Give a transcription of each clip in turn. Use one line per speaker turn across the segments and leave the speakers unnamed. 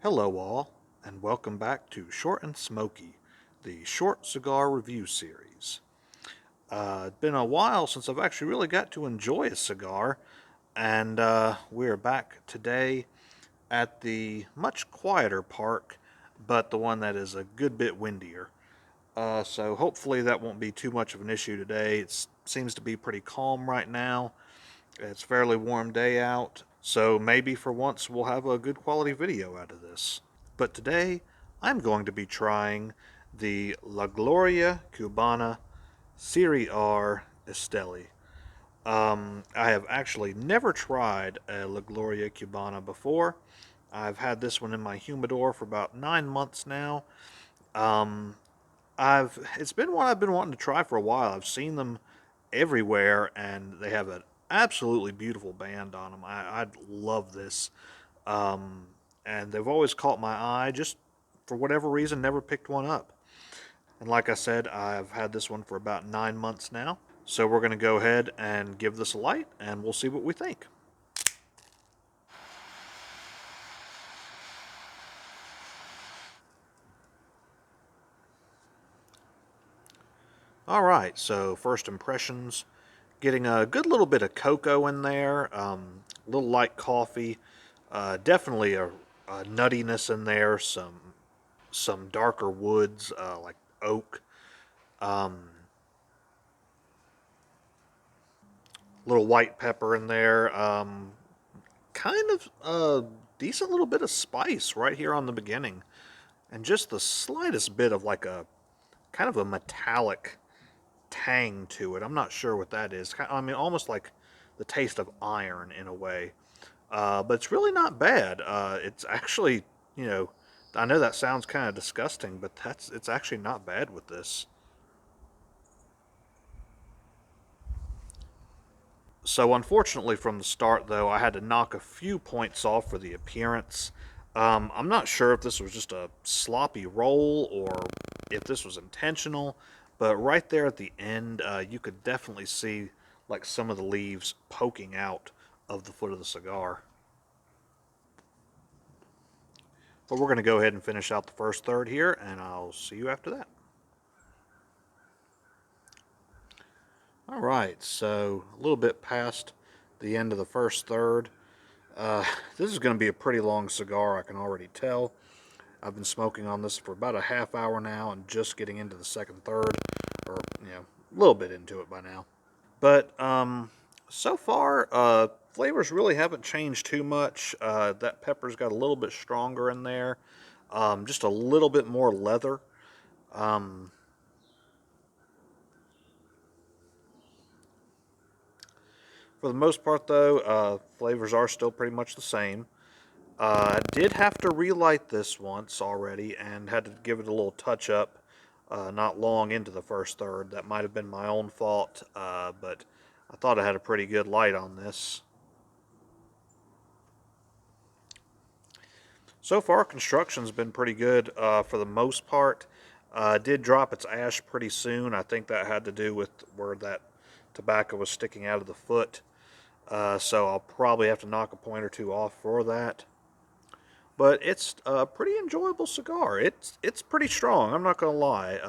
Hello all, and welcome back to Short and Smoky, the short cigar review series. It's been a while since I've actually really got to enjoy a cigar, and we're back today at the much quieter park, but the one that is a good bit windier. So hopefully that won't be too much of an issue today. It seems to be pretty calm right now. It's a fairly warm day out, so maybe for once we'll have a good quality video out of this. But today I'm going to be trying the La Gloria Cubana Serie Esteli. I have actually never tried a La Gloria Cubana before. I've had this one in my humidor for about 9 months now. Um, it's been one I've been wanting to try for a while. I've seen them everywhere, and they have an absolutely beautiful band on them. I love this, um, and they've always caught my eye. Just for whatever reason, never picked one up. And like I said, I've had this one for about 9 months now. So we're going to go ahead and give this a light, and we'll see what we think. All right, so first impressions, getting a good little bit of cocoa in there, a little light coffee, definitely a nuttiness in there, some darker woods like oak, um, little white pepper in there, kind of a decent little bit of spice right here on the beginning, and just the slightest bit of like a kind of a metallic tang to it. I'm not sure what that is. I mean, almost like the taste of iron in a way. But it's really not bad. It's actually, you know, I know that sounds kind of disgusting, but it's actually not bad with this. So unfortunately, from the start, though, I had to knock a few points off for the appearance. I'm not sure if this was just a sloppy roll or if this was intentional, but right there at the end, you could definitely see like some of the leaves poking out of the foot of the cigar. But we're going to go ahead and finish out the first third here, and I'll see you after that. All right, so a little bit past the end of the first third. Uh, this is going to be a pretty long cigar, I can already tell. I've been smoking on this for about a half hour now and just getting into the second third, or, a little bit into it by now. But so far, flavors really haven't changed too much. That pepper's got a little bit stronger in there, just a little bit more leather. Um, for the most part, though, flavors are still pretty much the same. I did have to relight this once already and had to give it a little touch up not long into the first third. That might have been my own fault, but I thought I had a pretty good light on this. So far, construction's been pretty good for the most part. Did drop its ash pretty soon. I think that had to do with where that tobacco was sticking out of the foot. So I'll probably have to knock a point or two off for that. But it's a pretty enjoyable cigar. It's pretty strong. I'm not gonna lie.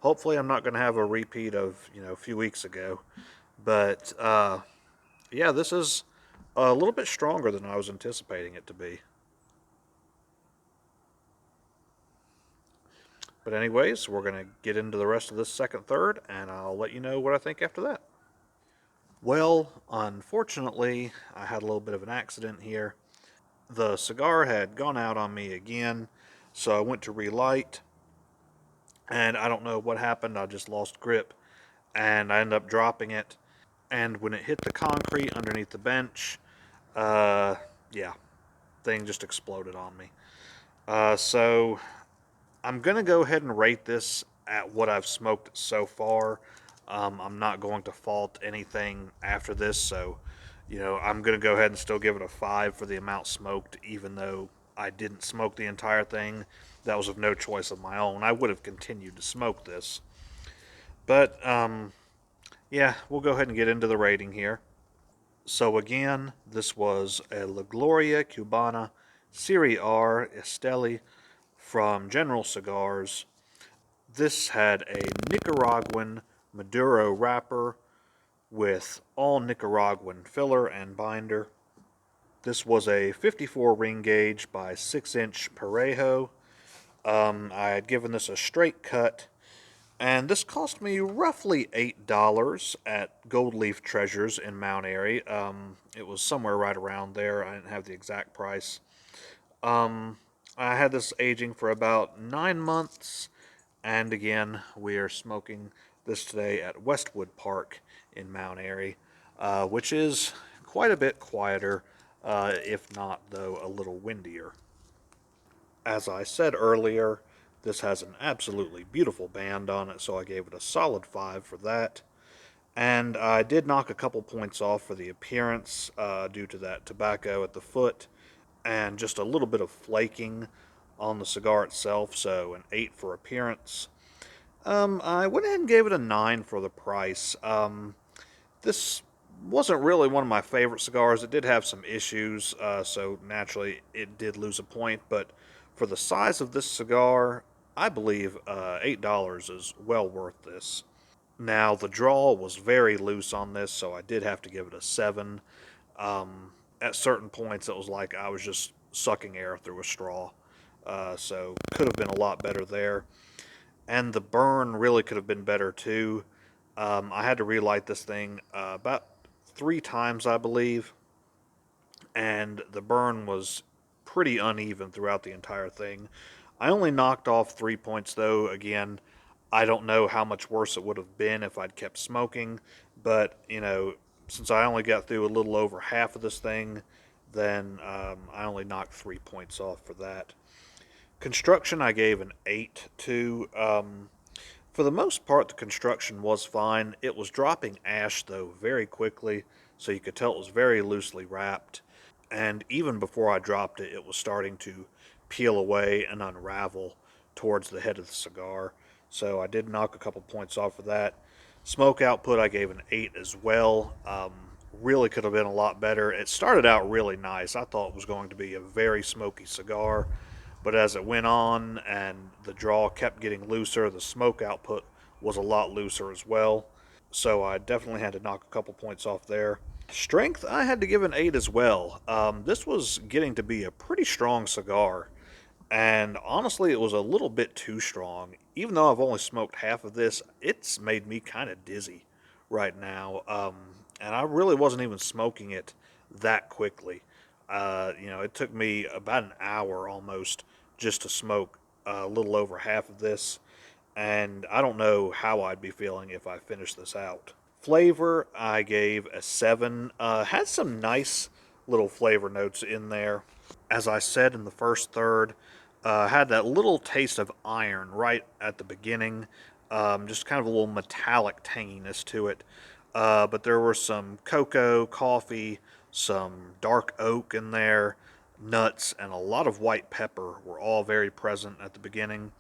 Hopefully, I'm not gonna have a repeat of a few weeks ago. But yeah, this is a little bit stronger than I was anticipating it to be. But anyways, we're gonna get into the rest of this second third, and I'll let you know what I think after that. Well, unfortunately, I had a little bit of an accident here. The cigar had gone out on me again, so I went to relight, and I don't know what happened. I just lost grip, and I ended up dropping it. And when it hit the concrete underneath the bench, uh, yeah, thing just exploded on me. So I'm gonna go ahead and rate this at what I've smoked so far. I'm not going to fault anything after this, so I'm gonna go ahead and still give it a 5 for the amount smoked, even though I didn't smoke the entire thing. That was of no choice of my own. I would have continued to smoke this, but yeah, we'll go ahead and get into the rating here. So again, this was a La Gloria Cubana Serie R Esteli from General Cigars. This had a Nicaraguan Maduro wrapper with all Nicaraguan filler and binder. This was a 54 ring gauge by 6-inch Parejo. I had given this a straight cut, and this cost me roughly $8 at Gold Leaf Treasures in Mount Airy. It was somewhere right around there. I didn't have the exact price. I had this aging for about 9 months, and again, we are smoking this today at Westwood Park in Mount Airy, which is quite a bit quieter, if not, though, a little windier. As I said earlier, this has an absolutely beautiful band on it, so I gave it a solid 5 for that. And I did knock a couple points off for the appearance due to that tobacco at the foot and just a little bit of flaking on the cigar itself, so an 8 for appearance. I went ahead and gave it a 9 for the price. This wasn't really one of my favorite cigars. It did have some issues, so naturally it did lose a point, but for the size of this cigar, I believe $8 is well worth this. Now, the draw was very loose on this, so I did have to give it a 7. At certain points, it was like I was just sucking air through a straw, so could have been a lot better there. And the burn really could have been better too. I had to relight this thing about 3 times, I believe, and the burn was pretty uneven throughout the entire thing. I only knocked off 3 points, though. Again, I don't know how much worse it would have been if I'd kept smoking, but, since I only got through a little over half of this thing, then I only knocked 3 points off for that. Construction, I gave an 8 to. For the most part, the construction was fine. It was dropping ash, though, very quickly, so you could tell it was very loosely wrapped. And even before I dropped it, it was starting to peel away and unravel towards the head of the cigar. So I did knock a couple points off of that. Smoke output, I gave an 8 as well. Really could have been a lot better. It started out really nice. I thought it was going to be a very smoky cigar, but as it went on and the draw kept getting looser, the smoke output was a lot looser as well. So I definitely had to knock a couple points off there. Strength, I had to give an 8 as well. This was getting to be a pretty strong cigar, and honestly, it was a little bit too strong. Even though I've only smoked half of this, it's made me kind of dizzy right now, and I really wasn't even smoking it that quickly. It took me about an hour almost just to smoke a little over half of this, and I don't know how I'd be feeling if I finished this out. Flavor, I gave a 7. Had some nice little flavor notes in there. As I said in the first third, had that little taste of iron right at the beginning. Just kind of a little metallic tanginess to it. But there were some cocoa, coffee, some dark oak in there, nuts, and a lot of white pepper were all very present at the beginning.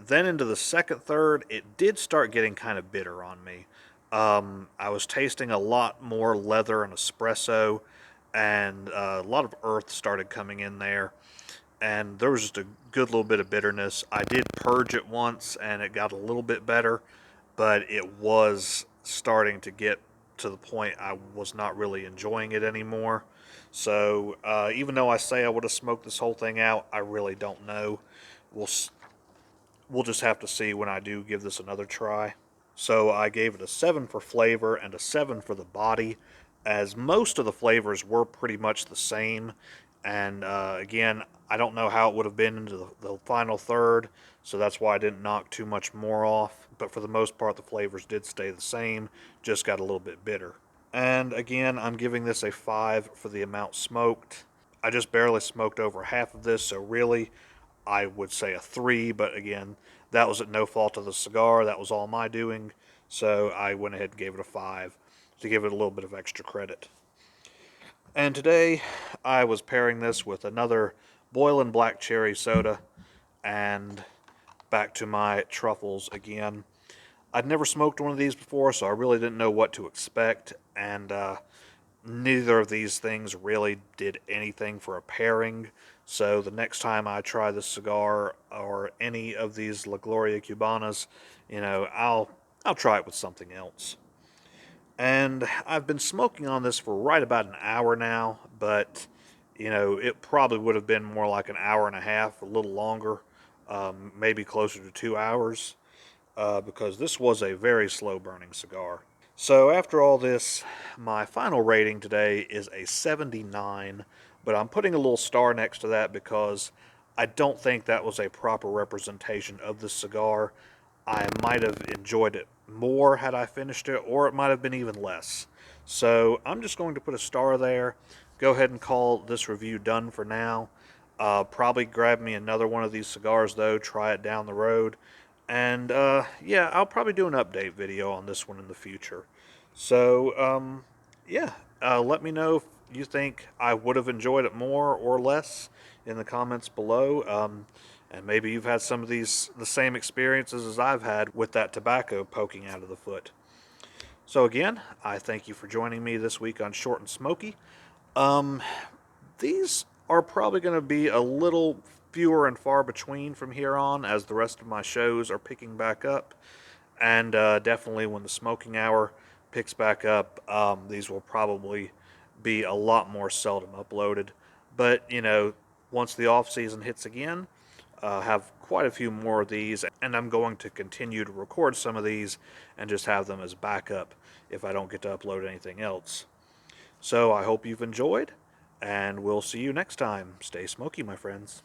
Then into the second third, it did start getting kind of bitter on me. I was tasting a lot more leather and espresso, and a lot of earth started coming in there. And there was just a good little bit of bitterness. I did purge it once, and it got a little bit better, but it was starting to get to the point I was not really enjoying it anymore. So even though I say I would have smoked this whole thing out, I really don't know. We'll we'll just have to see when I do give this another try. So I gave it a 7 for flavor and a 7 for the body, as most of the flavors were pretty much the same. And again, I don't know how it would have been into the final third, so that's why I didn't knock too much more off. But for the most part, the flavors did stay the same, just got a little bit bitter. And again, I'm giving this a 5 for the amount smoked. I just barely smoked over half of this, so really, I would say a 3, but again, that was at no fault of the cigar. That was all my doing, so I went ahead and gave it a 5 to give it a little bit of extra credit. And today, I was pairing this with another boiling black cherry soda, and back to my truffles again. I'd never smoked one of these before, so I really didn't know what to expect, and neither of these things really did anything for a pairing. So the next time I try this cigar or any of these La Gloria Cubanas, I'll try it with something else. And I've been smoking on this for right about an hour now, but it probably would have been more like an hour and a half, a little longer, maybe closer to 2 hours, because this was a very slow burning cigar. So after all this, my final rating today is a 79, but I'm putting a little star next to that because I don't think that was a proper representation of the cigar. I might have enjoyed it more had I finished it, or it might have been even less. So I'm just going to put a star there. Go ahead and call this review done for now. Probably grab me another one of these cigars, though, try it down the road. And yeah, I'll probably do an update video on this one in the future. So yeah, let me know if you think I would have enjoyed it more or less in the comments below. And maybe you've had some of the same experiences as I've had with that tobacco poking out of the foot. So again, I thank you for joining me this week on Short and Smoky. These are probably going to be a little fewer and far between from here on as the rest of my shows are picking back up. And definitely when the smoking hour picks back up, these will probably be a lot more seldom uploaded. But, once the off season hits again, have quite a few more of these, and I'm going to continue to record some of these and just have them as backup if I don't get to upload anything else. So I hope you've enjoyed, and we'll see you next time. Stay smoky, my friends.